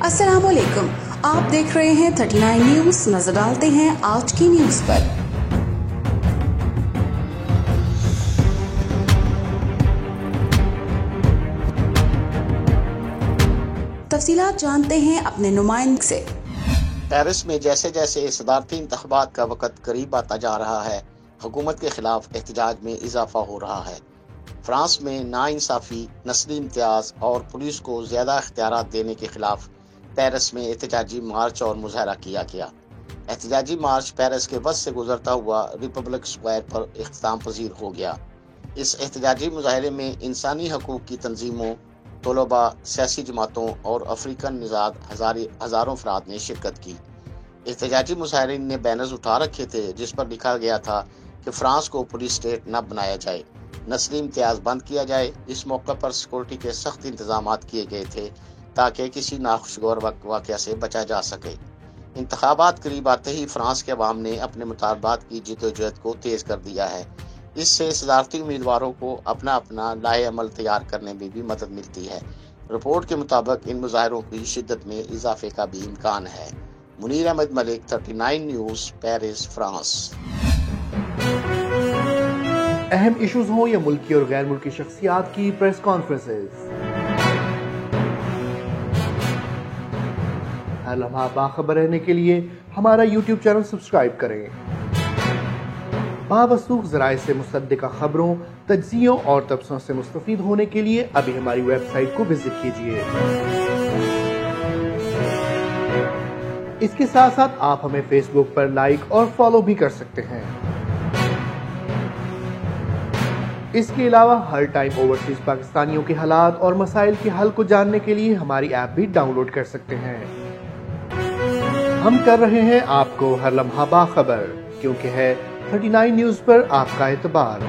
अस्सलाम वालेकुम, आप देख रहे हैं 39 न्यूज। नजर डालते हैं आज की न्यूज पर। तफसीलात जानते हैं अपने नुमाइंदे से। पेरिस में जैसे जैसे सदारती इंतखाबात का वक्त करीब आता जा रहा है, हुकूमत के खिलाफ एहतजाज में इजाफा हो रहा है। फ्रांस में नाइंसाफी, नस्ली इम्तियाज और पुलिस को ज्यादा इख्तियारात देने के खिलाफ पेरिस में एहतजाजी मार्च और मुजाहरा किया गया। एहतजाजी मार्च पेरिस के वस्त से गुजरता हुआ रिपब्लिक स्क्वायर पर इख्तिताम पजीर हो गया। इस एहतजाजी मुजाहरे में इंसानी हकूक की तंजीमों, तलबा, सियासी जमातों और अफ्रीकन निजाद हजारों अफराद ने शिरकत की। एहतजाजी मुजाहरीन ने बैनर्स उठा रखे थे जिस पर लिखा गया था कि फ्रांस को पुलिस स्टेट न बनाया जाए, नस्ली इम्तियाज बंद किया जाए। इस मौके पर सिक्योरिटी के सख्त इंतजाम किए गए थे ताकि किसी नाखुशगवार वाक़या से बचा जा सके। इंतखाबात करीब आते ही फ्रांस के अवाम ने अपने मुतालबात की जद्दोजहद को तेज कर दिया है। इससे सदारती उम्मीदवारों को अपना अपना लाहे अमल तैयार करने में भी मदद मिलती है। रिपोर्ट के मुताबिक इन मुजाहरों की शिद्दत में इजाफे का भी इम्कान है। Munir Ahmed Malik, 39 news, Paris, France. अहम इश्यूज हों या मुल्की और गैर मुल्की शख्सियात की प्रेस कॉन्फ्रेंसेस, हर लम्हा बाखबर रहने के लिए हमारा YouTube चैनल सब्सक्राइब करें। बावसूख ज़राए से मुसद्दिक़ा खबरों, तज्ज़ियों और तबसरों से मुस्तफ़ीद होने के लिए अभी हमारी वेबसाइट को विजिट कीजिए। इसके साथ साथ आप हमें फेसबुक पर लाइक और फॉलो भी कर सकते हैं। इसके अलावा हर टाइम ओवरसीज पाकिस्तानियों के हालात और मसाइल के हल को जानने के लिए हमारी ऐप भी डाउनलोड कर सकते हैं। हम कर रहे हैं आपको हर लम्हा बाखबर, क्योंकि है 39 न्यूज़ पर आपका एतबार।